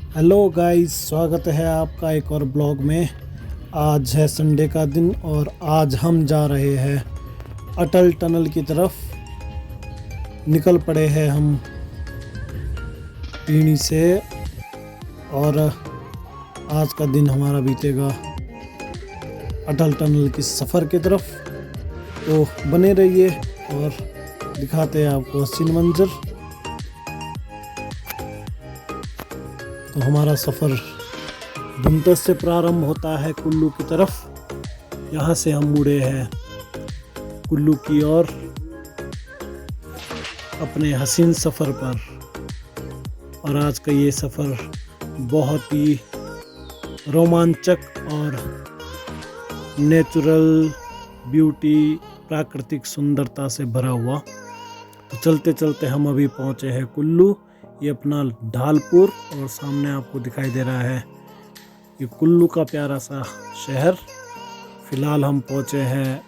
Hello guys, स्वागत है आपका एक और ब्लॉग में। आज है संडे का दिन और आज हम जा रहे हैं अटल टनल की तरफ। निकल पड़े हैं हम पीणी से और आज का दिन हमारा बीतेगा अटल टनल की सफ़र की तरफ। तो बने रहिए और दिखाते हैं आपको हसीन मंजर। तो हमारा सफ़र धुंतस से प्रारंभ होता है कुल्लू की तरफ। यहाँ से हम मुड़े हैं कुल्लू की ओर अपने हसीन सफ़र पर। और आज का ये सफ़र बहुत ही रोमांचक और नेचुरल ब्यूटी, प्राकृतिक सुंदरता से भरा हुआ। तो चलते चलते हम अभी पहुँचे हैं कुल्लू। ये अपना ढालपुर और सामने आपको दिखाई दे रहा है ये कुल्लू का प्यारा सा शहर। फ़िलहाल हम पहुँचे हैं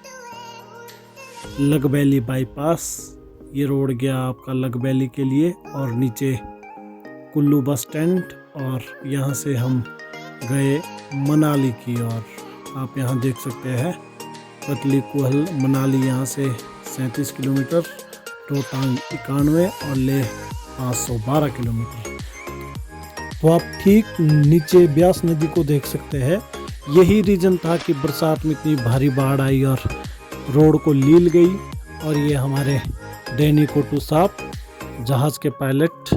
लगबैली बाईपास। ये रोड गया आपका लगबैली के लिए और नीचे कुल्लू बस स्टैंड, और यहाँ से हम गए मनाली की ओर। आप यहाँ देख सकते हैं पतली कुहल मनाली, यहाँ से 37 किलोमीटर, रोहतांग 91 और लेह 512 किलोमीटर। तो आप ठीक नीचे ब्यास नदी को देख सकते हैं। यही रीजन था कि बरसात में इतनी भारी बाढ़ आई और रोड को लील गई। और ये हमारे डैनी कोटू साहब, जहाज़ के पायलट,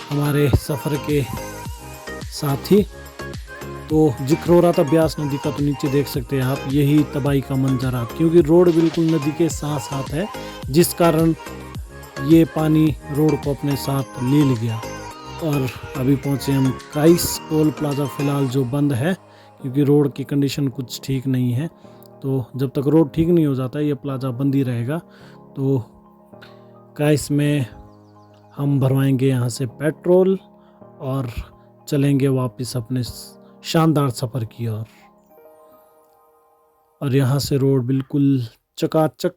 हमारे सफ़र के साथी। तो जिक्र हो रहा था ब्यास नदी का, तो नीचे देख सकते हैं आप यही तबाही का मंजर आप, क्योंकि रोड बिल्कुल नदी के साथ साथ है, जिस कारण ये पानी रोड को अपने साथ ले गया। और अभी पहुंचे हम काइस टोल प्लाज़ा, फ़िलहाल जो बंद है क्योंकि रोड की कंडीशन कुछ ठीक नहीं है। तो जब तक रोड ठीक नहीं हो जाता ये प्लाज़ा बंद ही रहेगा। तो काइस में हम भरवाएंगे यहाँ से पेट्रोल और चलेंगे वापस अपने शानदार सफ़र की ओर। और यहाँ से रोड बिल्कुल चकाचक।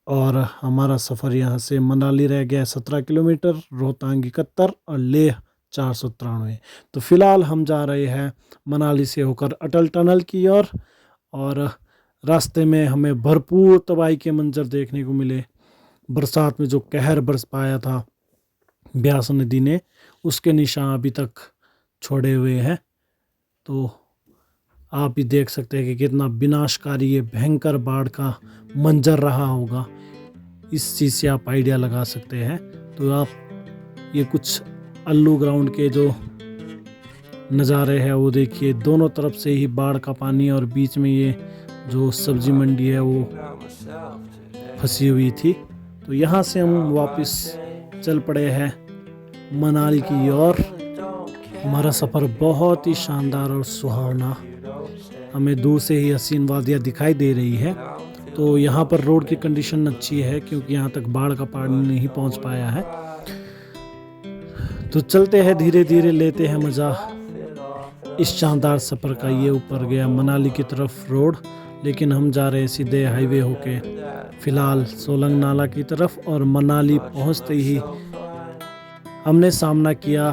और हमारा सफ़र यहाँ से मनाली रह गया 17 किलोमीटर, रोहतांग 71 और लेह 493। तो फ़िलहाल हम जा रहे हैं मनाली से होकर अटल टनल की ओर। और रास्ते में हमें भरपूर तबाही के मंजर देखने को मिले। बरसात में जो कहर बरस पाया था ब्यास नदी ने, उसके निशान अभी तक छोड़े हुए हैं। तो आप भी देख सकते हैं कि कितना विनाशकारी ये भयंकर बाढ़ का मंजर रहा होगा। इस चीज़ से आप आइडिया लगा सकते हैं। तो आप ये कुछ अल्लू ग्राउंड के जो नज़ारे हैं वो देखिए, दोनों तरफ से ही बाढ़ का पानी और बीच में ये जो सब्जी मंडी है वो फंसी हुई थी। तो यहाँ से हम वापस चल पड़े हैं मनाली की ओर। हमारा सफ़र बहुत ही शानदार और सुहावना, हमें दूर से ही हसीन वादियाँ दिखाई दे रही है। तो यहाँ पर रोड की कंडीशन अच्छी है क्योंकि यहाँ तक बाढ़ का पानी नहीं पहुँच पाया है। तो चलते हैं धीरे धीरे, लेते हैं मज़ा इस शानदार सफ़र का। ये ऊपर गया मनाली की तरफ रोड, लेकिन हम जा रहे हैं सीधे हाईवे होके फ़िलहाल सोलंग नाला की तरफ। और मनाली पहुँचते ही हमने सामना किया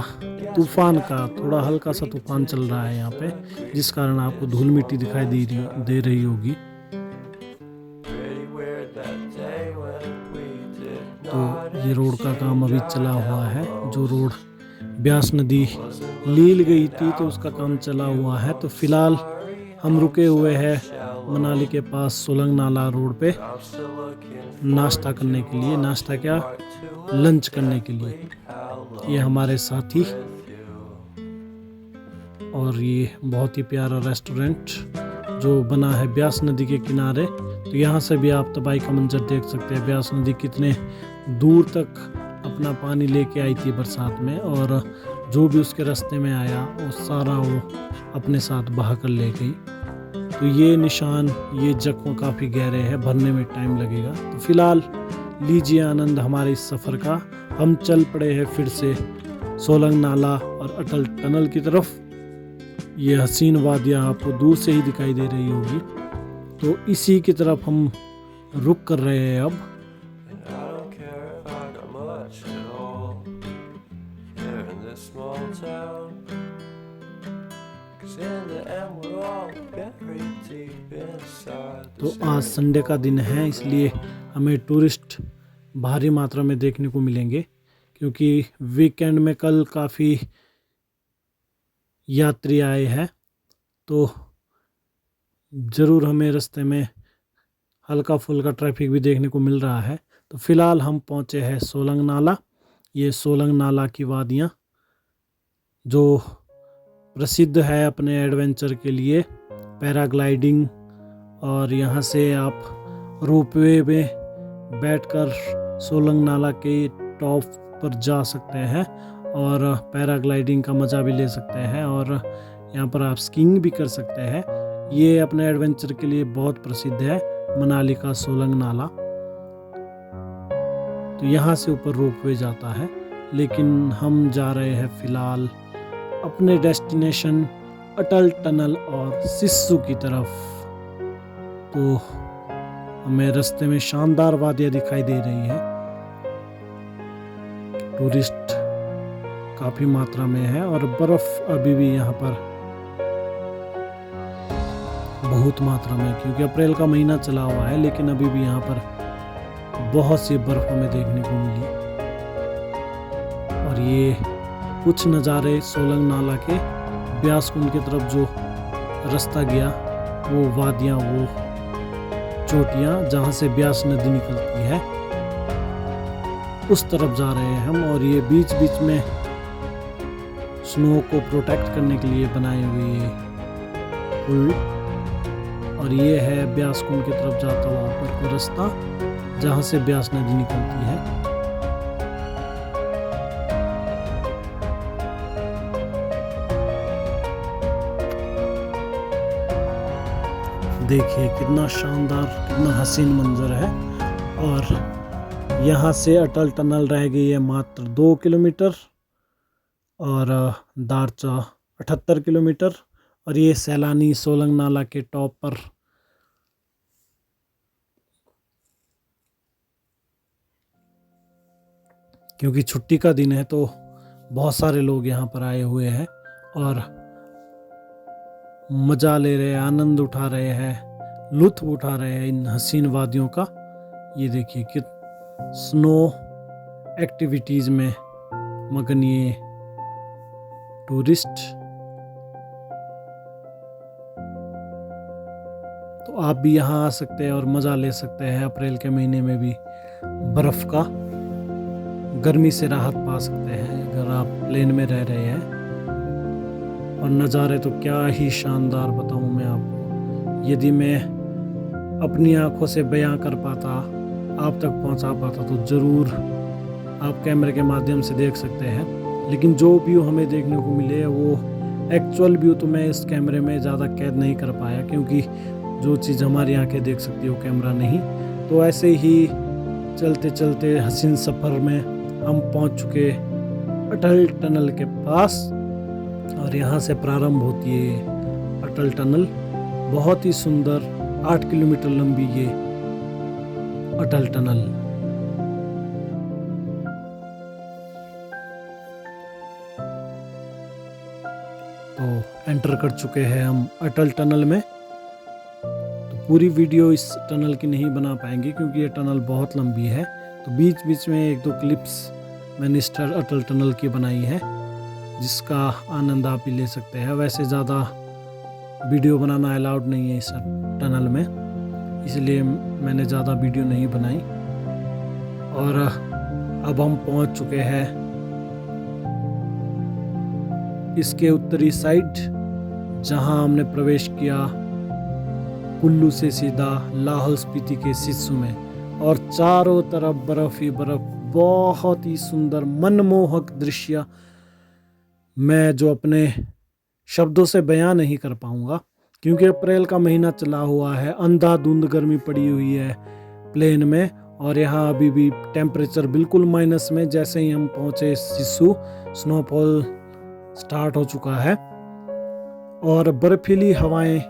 तूफ़ान का। थोड़ा हल्का सा तूफ़ान चल रहा है यहाँ पे, जिस कारण आपको धूल मिट्टी दिखाई दे रही होगी। तो ये रोड का काम अभी चला हुआ है। जो रोड ब्यास नदी लील गई थी तो उसका काम चला हुआ है। तो फ़िलहाल हम रुके हुए हैं मनाली के पास सोलंग नाला रोड पे नाश्ता करने के लिए। नाश्ता क्या, लंच करने के लिए। ये हमारे साथी, और ये बहुत ही प्यारा रेस्टोरेंट जो बना है ब्यास नदी के किनारे। तो यहाँ से भी आप तबाही का मंजर देख सकते हैं। ब्यास नदी कितने दूर तक अपना पानी लेके आई थी बरसात में, और जो भी उसके रास्ते में आया वो सारा वो अपने साथ बहा कर ले गई। तो ये निशान, ये जख्म काफ़ी गहरे हैं, भरने में टाइम लगेगा। तो फ़िलहाल लीजिए आनंद हमारे इस सफ़र का। हम चल पड़े हैं फिर से सोलंग नाला और अटल टनल की तरफ। ये हसीन वादियाँ आपको दूर से ही दिखाई दे रही होगी। तो इसी की तरफ हम रुक कर रहे हैं अब। तो आज संडे का दिन है, इसलिए हमें टूरिस्ट भारी मात्रा में देखने को मिलेंगे, क्योंकि वीकेंड में कल काफ़ी यात्री आए हैं। तो ज़रूर हमें रास्ते में हल्का फुल्का ट्रैफिक भी देखने को मिल रहा है। तो फ़िलहाल हम पहुँचे हैं सोलंग नाला। ये सोलंग नाला की वादियाँ जो प्रसिद्ध है अपने एडवेंचर के लिए, पैराग्लाइडिंग, और यहाँ से आप रोपवे में बैठकर सोलंग नाला के टॉप पर जा सकते हैं और पैराग्लाइडिंग का मज़ा भी ले सकते हैं, और यहाँ पर आप स्कीइंग भी कर सकते हैं। ये अपने एडवेंचर के लिए बहुत प्रसिद्ध है, मनाली का सोलंग नाला। तो यहाँ से ऊपर रोपवे जाता है, लेकिन हम जा रहे हैं फ़िलहाल अपने डेस्टिनेशन अटल टनल और सिस्सू की तरफ। तो हमें रास्ते में शानदार वादियाँ दिखाई दे रही है। टूरिस्ट काफ़ी मात्रा में है और बर्फ़ अभी भी यहाँ पर बहुत मात्रा में, क्योंकि अप्रैल का महीना चला हुआ है, लेकिन अभी भी यहाँ पर बहुत सी बर्फ़ हमें देखने को मिली। और ये कुछ नज़ारे सोलंग नाला के ब्यास कुंड की तरफ जो रास्ता गया, वो वादियाँ, वो चोटियाँ जहाँ से ब्यास नदी निकलती है, उस तरफ जा रहे हैं हम। और ये बीच बीच में स्नो को प्रोटेक्ट करने के लिए बनाए हुए पुल, और ये है ब्यास कुंड की तरफ जाता हुआ ऊपर का रास्ता जहाँ से ब्यास नदी निकलती है। देखिए कितना शानदार, कितना हसीन मंजर है। और यहाँ से अटल टनल रह गई है मात्र 2 किलोमीटर और दारचा 78 किलोमीटर। और ये सैलानी सोलंग नाला के टॉप पर क्योंकि छुट्टी का दिन है तो बहुत सारे लोग यहाँ पर आए हुए हैं और मज़ा ले रहे हैं, आनंद उठा रहे हैं, लुत्फ़ उठा रहे हैं इन हसीन वादियों का। ये देखिए कि स्नो एक्टिविटीज़ में मगन ये टूरिस्ट। तो आप भी यहाँ आ सकते हैं और मज़ा ले सकते हैं। अप्रैल के महीने में भी बर्फ़ का गर्मी से राहत पा सकते हैं अगर आप प्लेन में रह रहे हैं। और नज़ारे तो क्या ही शानदार बताऊँ मैं आपको। यदि मैं अपनी आंखों से बयां कर पाता, आप तक पहुंचा पाता, तो ज़रूर आप कैमरे के माध्यम से देख सकते हैं। लेकिन जो व्यू हमें देखने को मिले वो एक्चुअल व्यू तो मैं इस कैमरे में ज़्यादा कैद नहीं कर पाया, क्योंकि जो चीज़ हमारी आंखें देख सकती है वो कैमरा नहीं। तो ऐसे ही चलते चलते हसीन सफ़र में हम पहुंच चुके अटल टनल के पास। और यहाँ से प्रारंभ होती है अटल टनल। बहुत ही सुंदर 8 किलोमीटर लंबी ये अटल टनल। तो एंटर कर चुके हैं हम अटल टनल में। तो पूरी वीडियो इस टनल की नहीं बना पाएंगे क्योंकि ये टनल बहुत लंबी है। तो बीच बीच में 1-2 क्लिप्स मैंने इस अटल टनल की बनाई है, जिसका आनंद आप भी ले सकते हैं। वैसे ज़्यादा वीडियो बनाना अलाउड नहीं है इस टनल में, इसलिए मैंने ज़्यादा वीडियो नहीं बनाई। और अब हम पहुंच चुके हैं इसके उत्तरी साइड, जहां हमने प्रवेश किया कुल्लू से सीधा लाहौल स्पीति के सिस्सू में। और चारों तरफ बर्फ़ ही बर्फ़, बहुत ही सुंदर मनमोहक दृश्य, मैं जो अपने शब्दों से बयां नहीं कर पाऊंगा, क्योंकि अप्रैल का महीना चला हुआ है, अंधाधुंध गर्मी पड़ी हुई है प्लेन में। और यहाँ अभी भी टेम्परेचर बिल्कुल माइनस में। जैसे ही हम पहुँचे सिस्सू, स्नोफॉल स्टार्ट हो चुका है और बर्फीली हवाएं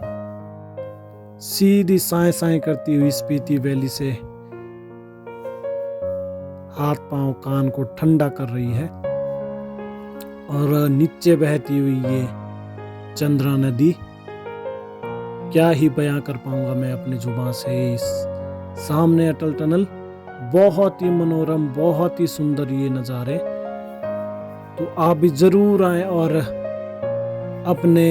सीधी साए साए करती हुई स्पीति वैली से हाथ पांव कान को ठंडा कर रही है। और नीचे बहती हुई ये चंद्रा नदी क्या ही बयां कर पाऊंगा मैं अपनी जुबान से। इस सामने अटल टनल, बहुत ही मनोरम, बहुत ही सुंदर ये नज़ारे। तो आप भी ज़रूर आएँ और अपने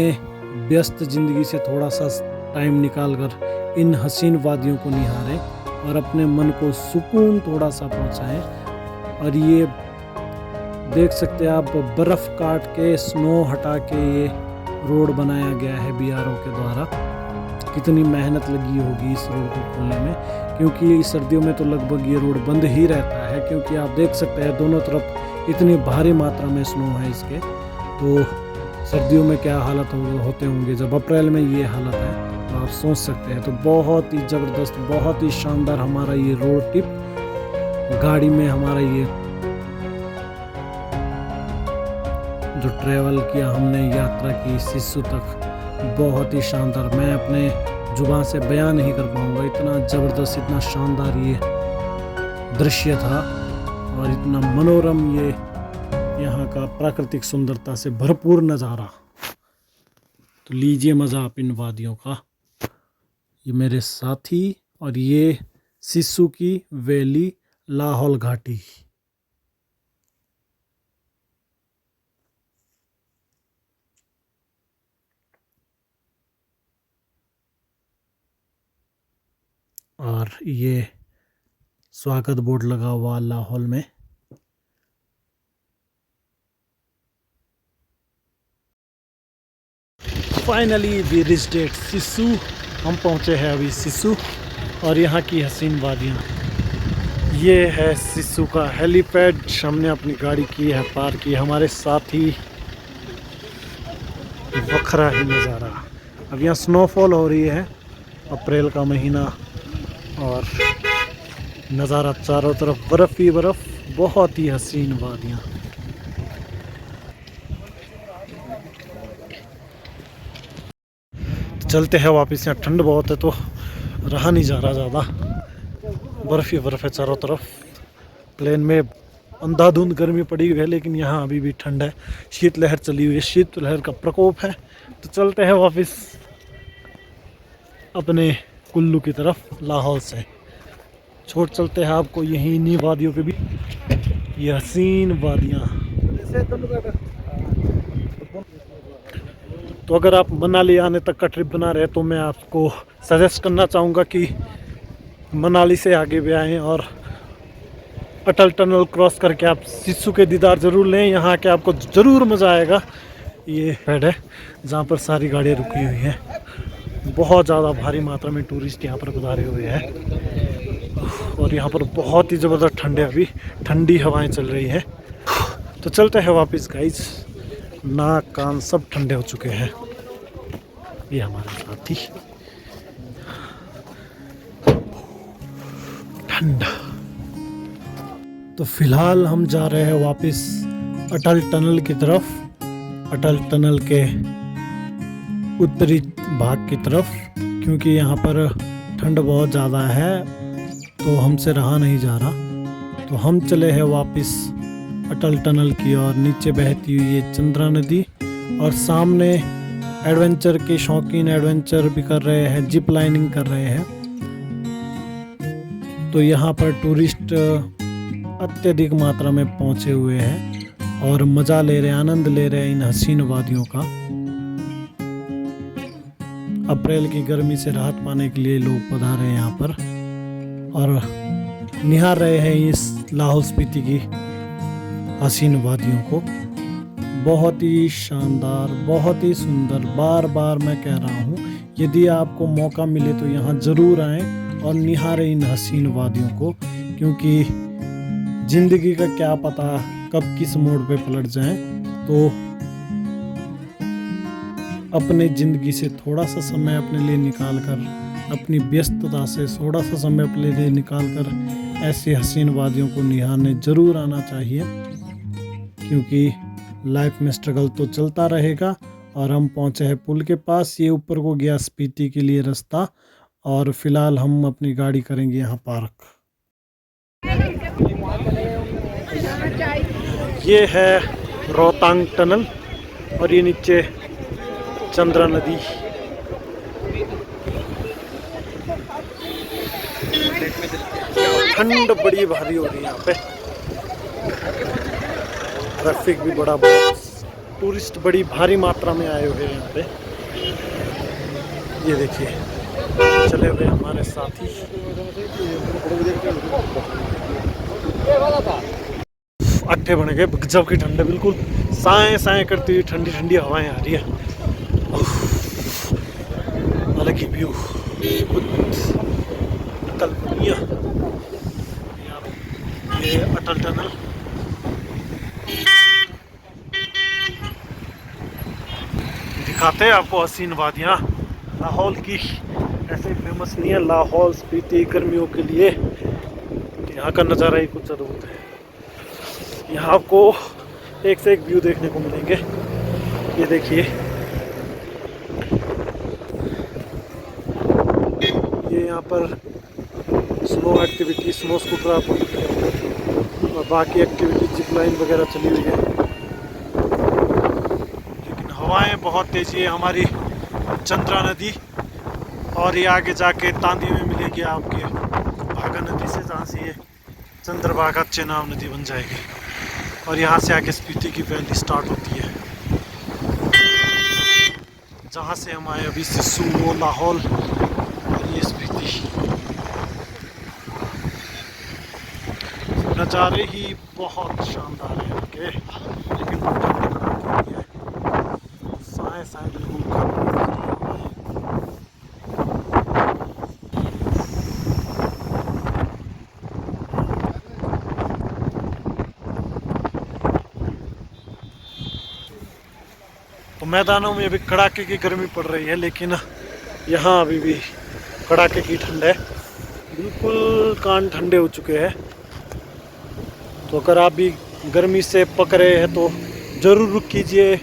व्यस्त ज़िंदगी से थोड़ा सा टाइम निकाल कर इन हसीन वादियों को निहारें और अपने मन को सुकून थोड़ा सा पहुंचाएं। और ये देख सकते हैं आप, बर्फ़ काट के, स्नो हटा के ये रोड बनाया गया है BRO के द्वारा। कितनी मेहनत लगी होगी इस रोड को खोलने में, क्योंकि सर्दियों में तो लगभग ये रोड बंद ही रहता है, क्योंकि आप देख सकते हैं दोनों तरफ इतनी भारी मात्रा में स्नो है इसके। तो सर्दियों में क्या हालत होते होंगे, जब अप्रैल में ये हालत है तो आप सोच सकते हैं। तो बहुत ही ज़बरदस्त, बहुत ही शानदार हमारा ये रोड ट्रिप, गाड़ी में हमारा ये जो ट्रैवल किया हमने, यात्रा की सिस्सू तक, बहुत ही शानदार। मैं अपने जुबान से बयान नहीं कर पाऊँगा, इतना ज़बरदस्त, इतना शानदार ये दृश्य था और इतना मनोरम ये यहाँ का प्राकृतिक सुंदरता से भरपूर नज़ारा। तो लीजिए मज़ा आप इन वादियों का। ये मेरे साथी, और ये सिस्सू की वैली, लाहौल घाटी। और ये स्वागत बोर्ड लगा हुआ लाहौल में। Finally we reached at Sissu. हम पहुँचे हैं अभी सिस्सू और यहाँ की हसीन वादियाँ। ये है सिस्सू का हेलीपैड। हमने अपनी गाड़ी की है पार्क की, हमारे साथ ही वखरा ही नज़ारा। अब यहाँ स्नोफॉल हो रही है, अप्रैल का महीना, और नज़ारा चारों तरफ बर्फ़ ही बर्फ़, बहुत ही हसीन वादियाँ। चलते हैं वापस, यहाँ ठंड बहुत है तो रहा नहीं जा रहा ज़्यादा, बर्फ़ ही बर्फ़ है चारों तरफ। प्लेन में अंधाधुंध गर्मी पड़ी हुई है, लेकिन यहाँ अभी भी ठंड है, शीतलहर चली हुई है, शीतलहर का प्रकोप है। तो चलते हैं वापस अपने कुल्लू की तरफ, लाहौल से छोड़ चलते हैं आपको यहीं इन्हीं वादियों पे भी, ये हसीन वादियाँ। तो अगर आप मनाली आने तक का ट्रिप बना रहे हैं तो मैं आपको सजेस्ट करना चाहूँगा कि मनाली से आगे भी आएँ और अटल टनल क्रॉस करके आप सिस्सू के दीदार ज़रूर लें। यहाँ आके आपको ज़रूर मज़ा आएगा। ये हेड है जहाँ पर सारी गाड़ियाँ रुकी हुई हैं, बहुत ज़्यादा भारी मात्रा में टूरिस्ट यहाँ पर गुजारे हुए हैं और यहाँ पर बहुत ही ज़बरदस्त ठंड है, अभी ठंडी हवाएं चल रही हैं। तो चलते हैं वापस गाइस, नाक कान सब ठंडे हो चुके हैं। ये हमारे साथी, ठंडा। तो फिलहाल हम जा रहे हैं वापस अटल टनल की तरफ, अटल टनल के उत्तरी भाग की तरफ, क्योंकि यहाँ पर ठंड बहुत ज़्यादा है तो हमसे रहा नहीं जा रहा। तो हम चले हैं वापस अटल टनल की ओर। नीचे बहती हुई ये चंद्रा नदी और सामने एडवेंचर के शौकीन एडवेंचर भी कर रहे हैं, जिप लाइनिंग कर रहे हैं। तो यहाँ पर टूरिस्ट अत्यधिक मात्रा में पहुँचे हुए हैं और मज़ा ले रहे हैं, आनंद ले रहे हैं इन हसीन वादियों का। अप्रैल की गर्मी से राहत पाने के लिए लोग पधारे हैं यहाँ पर और निहार रहे हैं इस लाहौल स्पीति की हसीन वादियों को। बहुत ही शानदार, बहुत ही सुंदर। बार बार मैं कह रहा हूँ, यदि आपको मौका मिले तो यहाँ ज़रूर आएं और निहारें इन हसीन वादियों को, क्योंकि ज़िंदगी का क्या पता कब किस मोड़ पे पलट जाएं। तो अपने ज़िंदगी से थोड़ा सा समय अपने लिए निकाल कर, अपनी व्यस्तता से थोड़ा सा समय अपने लिए निकाल कर ऐसे हसीन वादियों को निहारने ज़रूर आना चाहिए, क्योंकि लाइफ में स्ट्रगल तो चलता रहेगा। और हम पहुंचे हैं पुल के पास, ये ऊपर को गया स्पीति के लिए रास्ता, और फिलहाल हम अपनी गाड़ी करेंगे यहाँ पार्क। ये है रोहतांग टनल और ये नीचे चंद्रा नदी। ठंड बड़ी भारी हो रही है यहाँ पे, ट्रैफिक भी बड़ा, बहुत टूरिस्ट बड़ी भारी मात्रा में आए हुए हैं यहाँ पे। ये देखिए चले हुए हमारे साथी। अट्ठे बन गए, गजब की ठंड है, बिल्कुल साए साए करती हुई ठंडी ठंडी हवाएं आ रही है। अलग ही व्यू, कल्पनीय। ये अटल टनल, दिखाते हैं आपको हसीन वादियाँ लाहौल की। ऐसे फेमस नहीं है लाहौल स्पीति गर्मियों के लिए, यहाँ का नज़ारा ही कुछ अद्भुत है। यहाँ आपको एक से एक व्यू देखने को मिलेंगे। ये देखिए, ये यहाँ पर स्नो एक्टिविटी, स्नो स्कूटर और बाकी एक्टिविटी, जिप लाइन वगैरह चली हुई है। लेकिन हवाएं बहुत तेज़ी है। हमारी चंद्रा नदी और ये आगे जाके तांदी में मिलेगी आपके भागा नदी से, जहाँ से ये चंद्रभागा चेनाब नदी बन जाएगी और यहाँ से आगे स्पीति की वैली स्टार्ट होती है, जहाँ से हम आए अभी सिस्सू, वो लाहौल और ये स्पीति। नज़ारे ही बहुत शानदार है यहाँ के, लेकिन साए साए बिल्कुल। तो मैदानों में अभी कड़ाके की गर्मी पड़ रही है, लेकिन यहाँ अभी भी कड़ाके की ठंड है, बिल्कुल कान ठंडे हो चुके हैं। तो अगर आप भी गर्मी से पक रहे हैं तो ज़रूर रुक कीजिए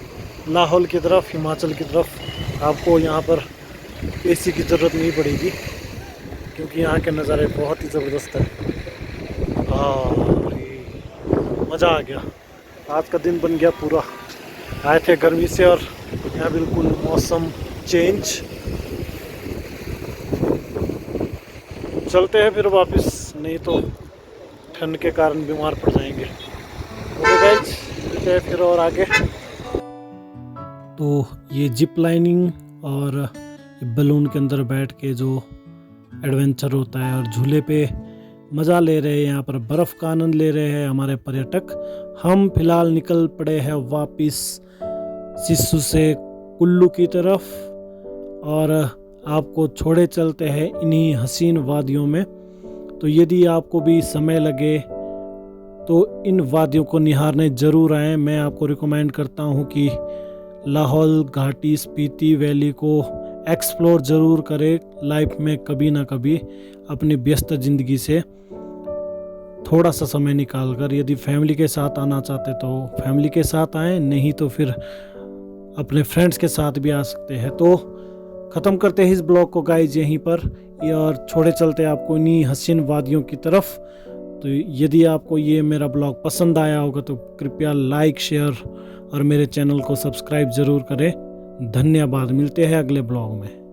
लाहौल की तरफ, हिमाचल की तरफ। आपको यहाँ पर एसी की ज़रूरत नहीं पड़ेगी, क्योंकि यहाँ के नज़ारे बहुत ही ज़बरदस्त है। मज़ा आ गया, आज का दिन बन गया पूरा। आए थे गर्मी से और यहाँ बिल्कुल मौसम चेंज। चलते हैं फिर वापस, नहीं तो ठंड के कारण बीमार पड़ जाएंगे। ओके गाइस, चलते हैं फिर और आगे। तो ये जिप लाइनिंग और बलून के अंदर बैठ के जो एडवेंचर होता है और झूले पे मज़ा ले रहे हैं, यहाँ पर बर्फ़ का आनंद ले रहे हैं हमारे पर्यटक। हम फिलहाल निकल पड़े हैं वापस सिस्सू से कुल्लू की तरफ और आपको छोड़े चलते हैं इन्हीं हसीन वादियों में। तो यदि आपको भी समय लगे तो इन वादियों को निहारने ज़रूर आएँ। मैं आपको रिकमेंड करता हूँ कि लाहौल घाटी स्पीति वैली को एक्सप्लोर ज़रूर करें लाइफ में कभी ना कभी, अपनी व्यस्त ज़िंदगी से थोड़ा सा समय निकाल कर। यदि फैमिली के साथ आना चाहते तो फैमिली के साथ आएँ, नहीं तो फिर अपने फ्रेंड्स के साथ भी आ सकते हैं। तो ख़त्म करते हैं इस ब्लॉग को गाइज यहीं पर, और छोड़े चलते आपको इन्हीं हसीन वादियों की तरफ। तो यदि आपको ये मेरा ब्लॉग पसंद आया होगा तो कृपया लाइक, शेयर और मेरे चैनल को सब्सक्राइब ज़रूर करें। धन्यवाद, मिलते हैं अगले ब्लॉग में।